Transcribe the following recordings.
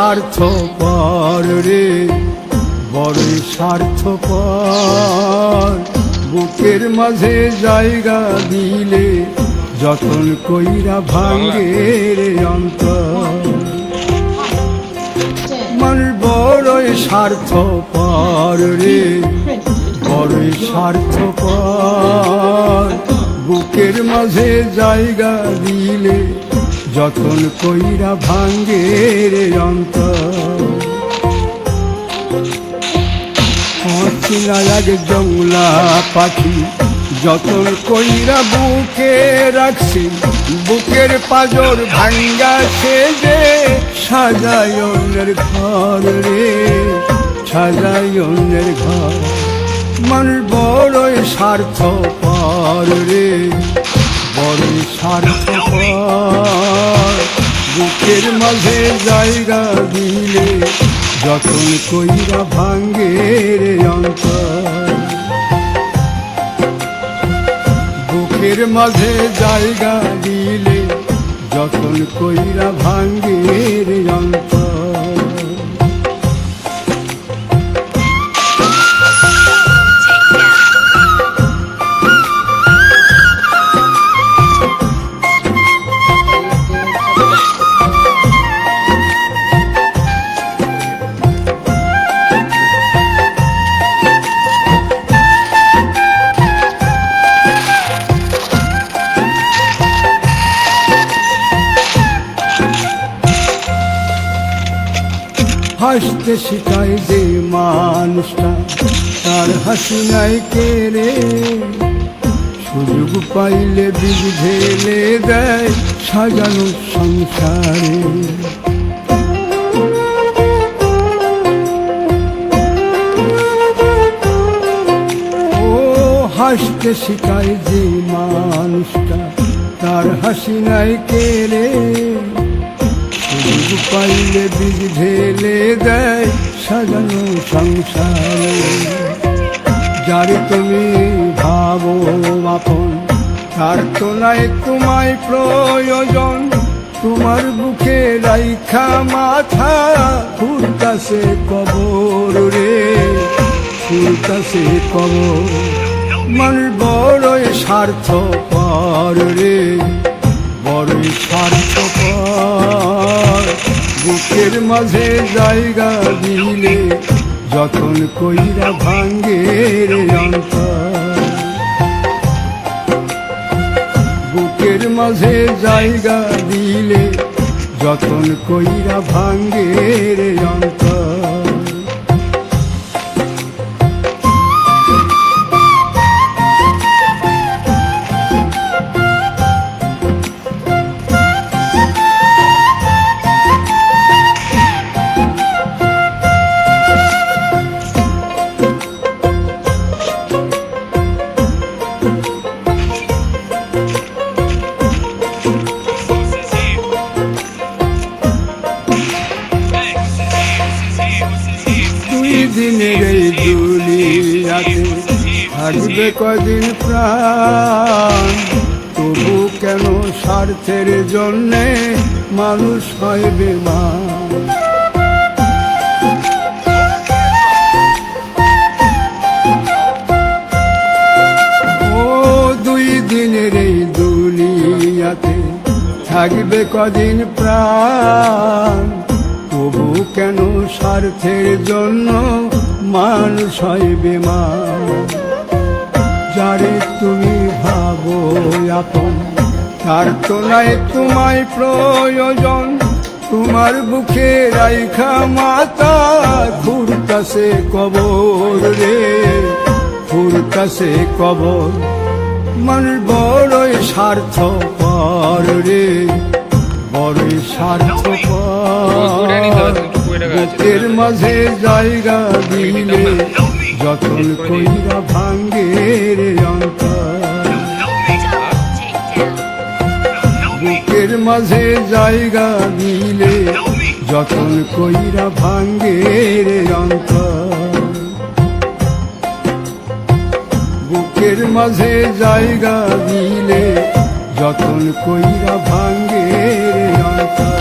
স্বার্থপর রে, বড়ই স্বার্থপর। বুকের মাঝে জায়গা দিলে যতন কইরা ভাঙ্গে রে অন্তর। মানুষ বড়ই স্বার্থপর রে, বড়ই স্বার্থপর। বুকের মাঝে জায়গা দিলে যতন কইরা ভাঙ্গে রে অন্তর। অচিনা লাগে জংলা পাখি যতন কইরা বুকে রাখছি, বুকের পাজর ভাঙ্গা সে যে সাজায় অন্যের ঘর রে, সাজায় অন্যের ঘর। মানুষ বড়ই স্বার্থপর রে, বড়ই স্বার্থপর। বুকের মাঝে জায়গা দিলে যতন কইরা ভাঙ্গে রে অন্তর। বুকের মাঝে জায়গা দিলে যতন কইরা ভাঙ্গে রে অন্তর। হাসতে শিখায় যে মানুষটা তার হাসি নাই কেড়ে, সুযোগ পাইলে বীজ ঢেলে দেয় সাজানো সংসারে। ও হাসতে শিখায় যে মানুষটা তার হাসি নাই কেড়ে, সুযোগ পাইলে বীজ ঢেলে দেয় সাজানো সংসারে। যারে তুমি ভাবো আপন তার তো নাই তোমায় প্রয়োজন, তোমার বুকে রাইখা মাথা ফুরতাছে কবর রে, ফুরতাছে কবর। মানুষ বড়ই স্বার্থপর রে, বড়ই স্বার্থপর। বুকের মাঝে জায়গা দিলে যতন কইরা ভাঙ্গে রে অন্তর। বুকের মাঝে জায়গা দিলে যতন কইরা ভাঙ্গে রে অন্তর। দিনের এই দুনিয়াতে থাকবে কদিন প্রাণ, তবু কেন স্বার্থের জন্যে মানুষ হয় বেমান। ও দুই দিনের এই দুনিয়াতে থাকবে কদিন প্রাণ, তবু কেন স্বার্থের জন্য মানুষ হয় বেমান। যারে তুমি ভাবো আপন তার তো নাই তোমায় প্রয়োজন, তোমার বুকে রাইখা মাথা ঘুরতাছে কবর রে, ঘুরতাছে কবর। মানুষ বড়ই স্বার্থপর রে, বড়ই স্বার্থপর। বুকের মাঝে জায়গা দিলে যতন কইরা ভাঙ্গে রে অন্তর। বুকের মাঝে জায়গা দিলে যতন কইরা ভাঙ্গে রে অন্তর। বুকের মাঝে জায়গা দিলে যতন কইরা ভাঙ্গে রে অন্তর।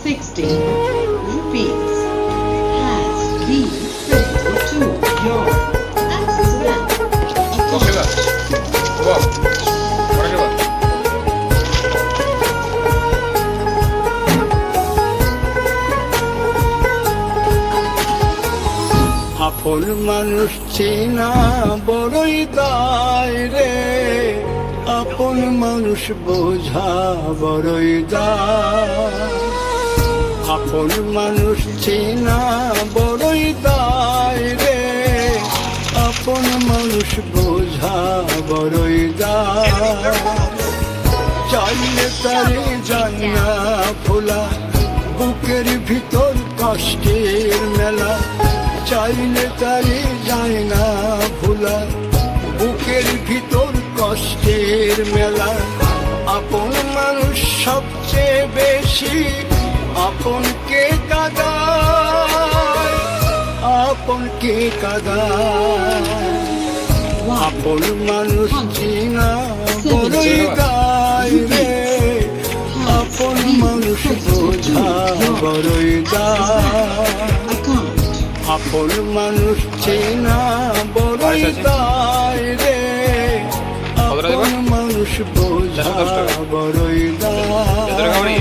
60 rupees has been credited to your Axis Bank account. আপন মানুষ চেনা বড়ই দায় রে, আপন মানুষ বোঝা বড়ই দায়। আপন মানুষ চেনা বড়ই দায় রে, আপন মানুষ বোঝা বড়ই দায়। চাইলে তারে যায় না ভোলা, বুকের ভিতর কষ্টের মেলা। চাইলে তারে যায় না ভোলা, বুকের ভিতর কষ্টের মেলা। আপন মানুষ সবচেয়ে বেশি আপনকে কাঁদায়, আপনকে কাঁদায়। আপন মানুষ চিনা বড়ই দায় রে, আপন মানুষ বোঝা বড়ই দায়। আপন মানুষ চেনা বড়ই দায় রে, আপন মানুষ বোঝা বড়ই দায়।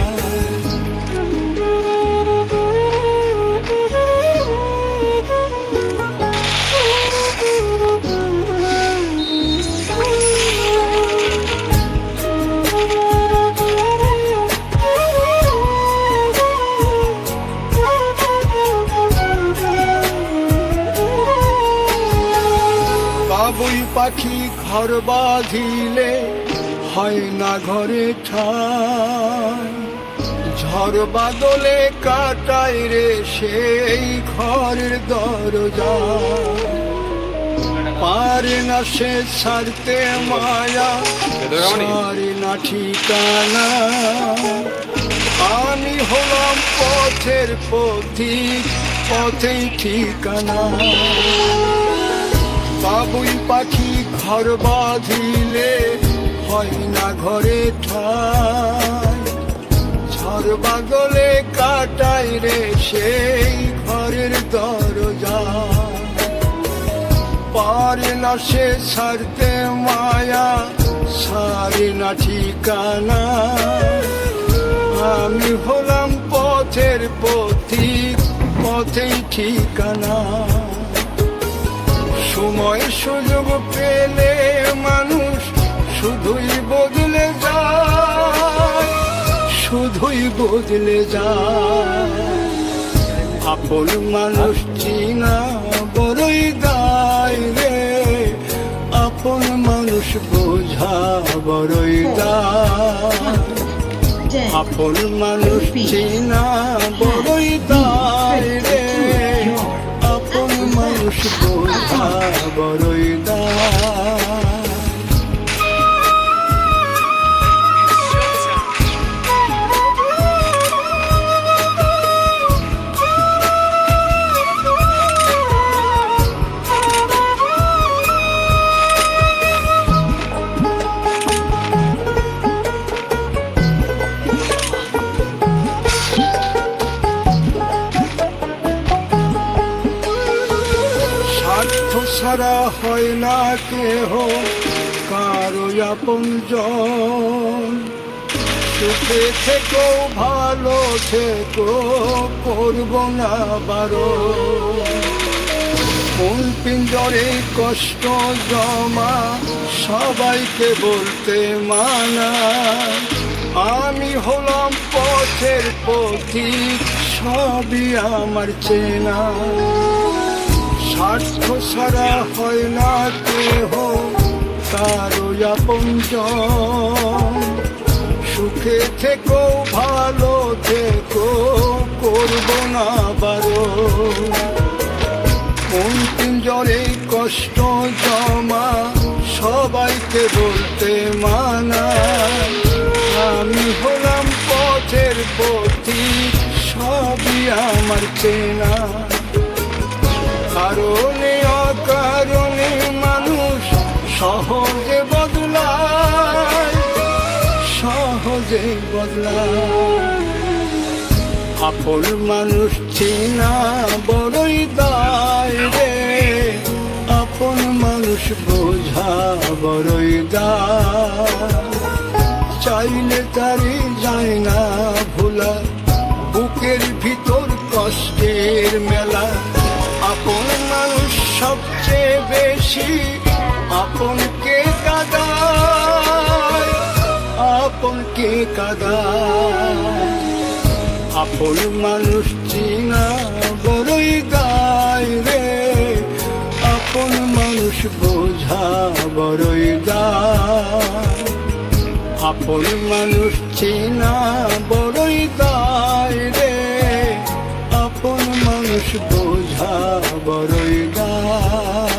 বাবুই পাখি ঘর বাঁধিলে হয় না ঘরে ঠাই, ঝড় বাদলে কাটায় রে সেই ঘরের দরজা। পারে না সে ছাড়তে মায়া, পারে না ঠিকানা। আমি হলাম পথের পথিক, পথেই ঠিকানা। বাবুই পাখি ঘর বাঁধিলে হয় না ঘরে ঠাই, ঝড় বাদলে কাটায় রে সেই ঘরের দরজা। পারে না সে ছাড়তে মায়া, ছাড়ে না ঠিকানা। আমি হলাম পথের পথিক, পথেই ঠিকানা। সময় সুযোগ পেলে মানুষ শুধুই বদলে যায়, শুধুই বদলে যায়। আপন মানুষ চিনা বড়ই দায় রে, আপন মানুষ বোঝা বড়ই দায়। আপন মানুষ চিনা বড়ই দায় রে, আপন মানুষ বোঝা বড়ই দায়। ছাড়া হয় না কেহ কারো আপনজন, সুখে থেকো ভালো থেকো করব না বারণ। কোন পিঞ্জরে কষ্ট জমা সবাইকে বলতে মানা। আমি হলাম পথের পথিক, সবই আমার চেনা। স্বার্থ ছাড়া হয় না কেহ কারো আপনজন, সুখে থেকো ভালো থেকো করব না বারণ। কোন পিঞ্জরে কষ্ট জমা সবাইকে বলতে মানা। আমি হলাম পথের পথিক, সবই আমার চেনা। কারণে অকারণে মানুষ সহজে বদলায়, সহজে বদলায়। আপন মানুষ চেনা বড়ই দায় রে, আপন মানুষ বোঝা বড়ই দায়। চাইলে তারি যায় না ভোলা, বুকের ভিতর কষ্টের মেলা। আপন মানুষ সবচেয়ে বেশি আপনকে কাঁদায়, আপনকে কাঁদায়। আপন মানুষ চিনা বড়ই দায় রে, আপন মানুষ বোঝা বড়ই দায়। আপন মানুষ চিনা বড়ই দায় রে, আপন মানুষ বোঝা বড়ই দায়।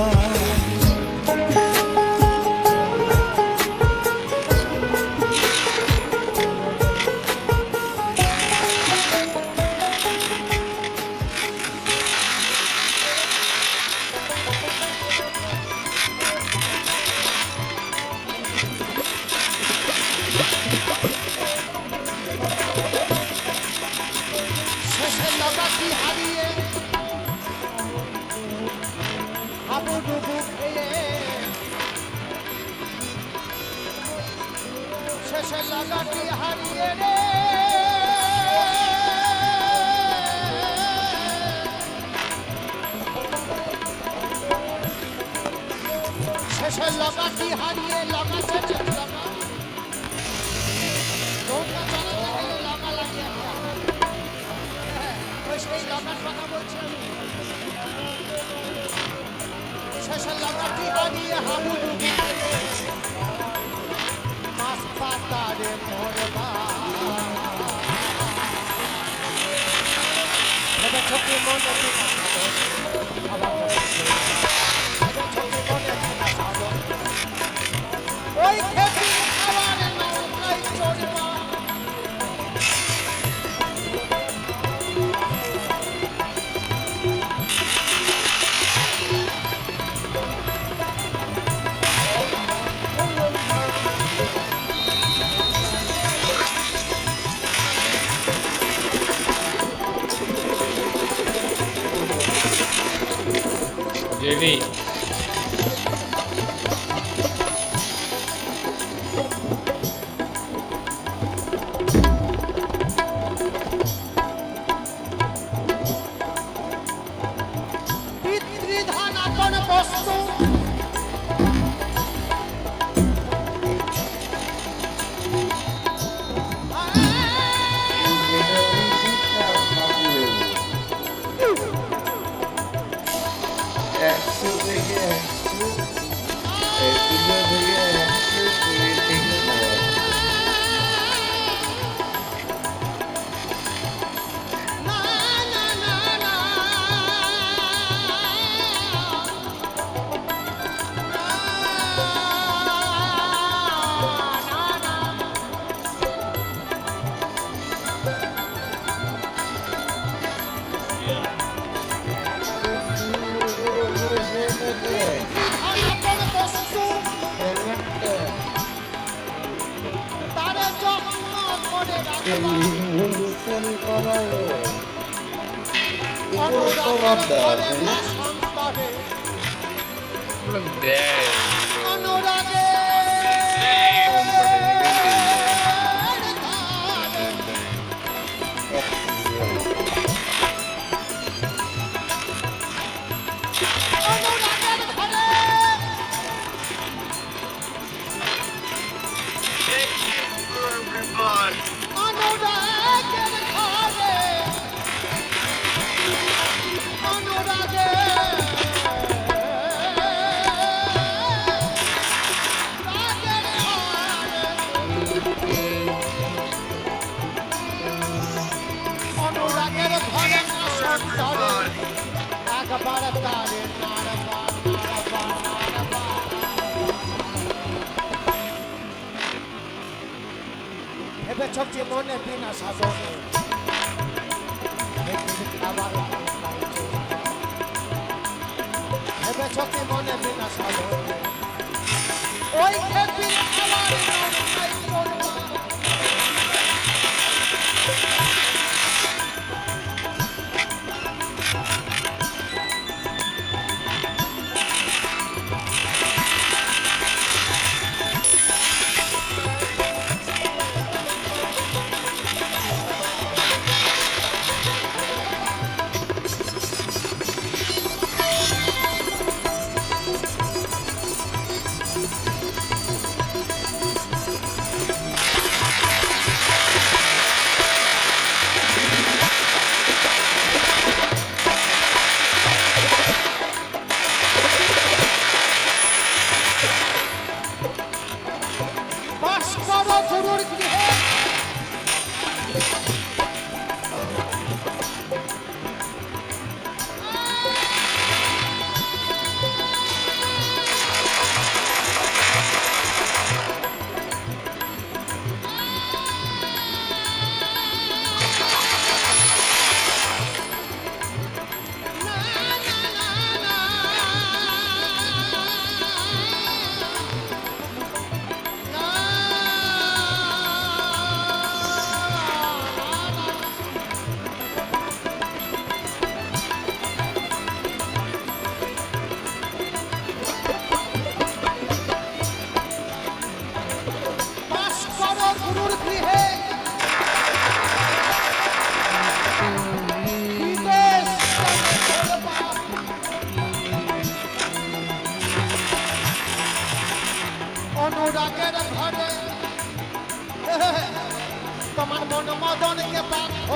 শেষের লতাটি হারিয়ে হাবুডুবু খেয়ে, শেষের লতাটি হারিয়ে রে শেষের লতাটি হারিয়ে লগা শেষের লগা নৌকা চালাতে গেলে লগা লাগে একটা। সেই লগার কথা বলছি আমি। শেষের লগাটি হারিয়ে হাবুডুবু মাছ পাতারে মরবা, ভেবে চোখে মনে ওই খেপি আবার নৌকায় চড়বা। জেনি পিতৃধান আপন বস্তু না না না না আপন বস্তু তারে যত্ন করে রাখবা। অনুরাগের ঘরে বাসন করে, অনুরাগের ঘরে অনুরাগের ঘরে অনুরাগের রাগের ঘরে অনুরাগের ঘরে আসন ধরে একবার তারে নাড়বা নাড়বা নাড়বা। ভেবেছ কি মনে বিনা সাজনে আবার ভেবেছ কি মনে বিনা সাজনে ওই খেপি আবার নৌকায় চড়বা।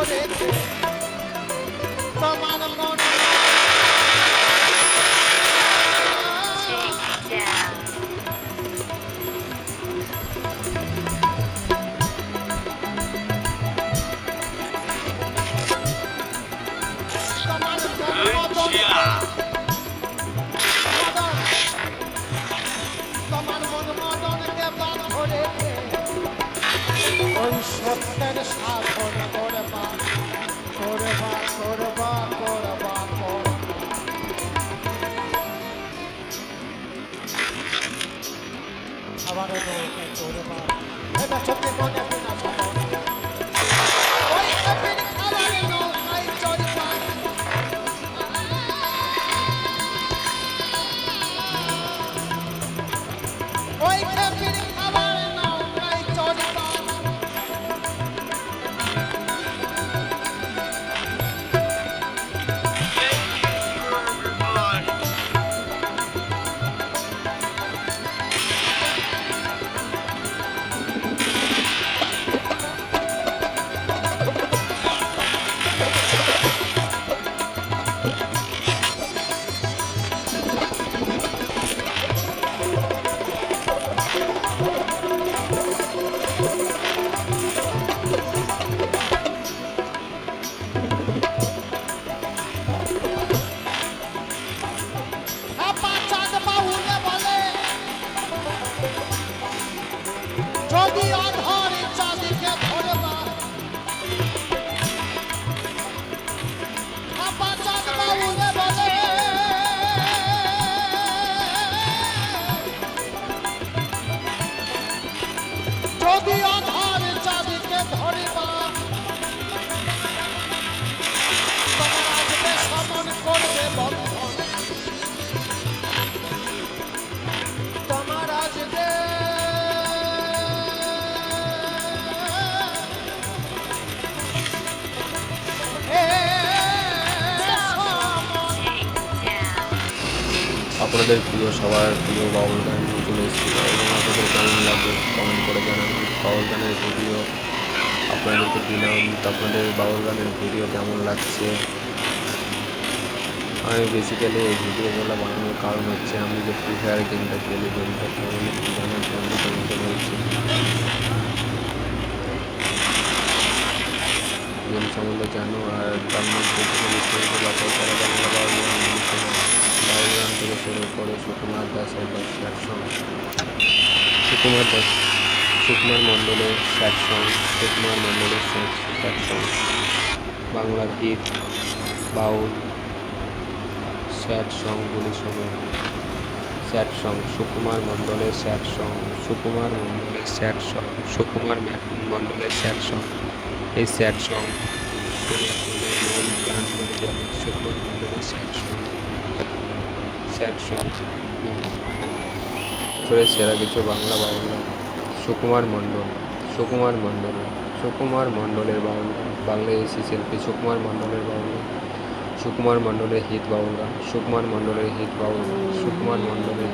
ধরেছে তোমার মনে তোমার তোমার মন মদনকে বান ধরেছে ওই সত্যের সাধন করবা করবা করবা করবা করবা আবার করবা এটা সত্যি মনে বিনা সাধন ওই কপির খাবার নৌকায় চড়বা ওই কপির খাবার নৌকায় চড়বা যদি আধার চাঁদকে ধরবা আপা চাঁদ বাবুরে বলে যদি আধার চাঁদকে ধরবা তোমার আসবে সমন করবে বন্ধন তোমার আসবে আপনাদের প্রিয় সবার প্রিয় বাউল গান চলে এসেছিল এবং আপনাদের কেমন লাগবে কমেন্ট করে জানাবেন। বাউল গানের ভিডিও আপনাদেরকে দিলাম, তো আপনাদের বাউল গানের ভিডিও কেমন লাগছে। আমি বেসিক্যালি এই ভিডিওগুলো বানানোর কারণ হচ্ছে আমি যে ফ্রি ফায়ার গেমটা খেলি, গেমটা কেমন জানার জন্য তোমাকে বলছি। গেম সম্বন্ধে জানো আর তার মধ্যে থেকে বিস্তারিত বাছাই করা বাংলা বাউল গান বাউল গান থেকে শুরু করে সুকুমার দাসের স্যাড সং, সুকুমার মণ্ডলের স্যাড সং, সুকুমার মণ্ডলের স্যাড সং, বাংলার হিট বাউল স্যাড সংগুলি সঙ্গে স্যাড সং, সুকুমার মণ্ডলের স্যাড সং, সুকুমার মণ্ডলের স্যাড সং, সুকুমার মণ্ডলের স্যাড সং। এই স্যাড সং মন প্রাণ করে যাবে। সুকুমার মণ্ডলের স্যাড সং করে সেরা কিছু বাংলা বাউল গান। সুকুমার মণ্ডলের বাউল গান, বাংলাদেশি শিল্পী সুকুমার মণ্ডলের বাউল গান, সুকুমার মণ্ডলের হিট বাউল গান, সুকুমার মণ্ডলের হিট বাউল গান, সুকুমার মণ্ডলের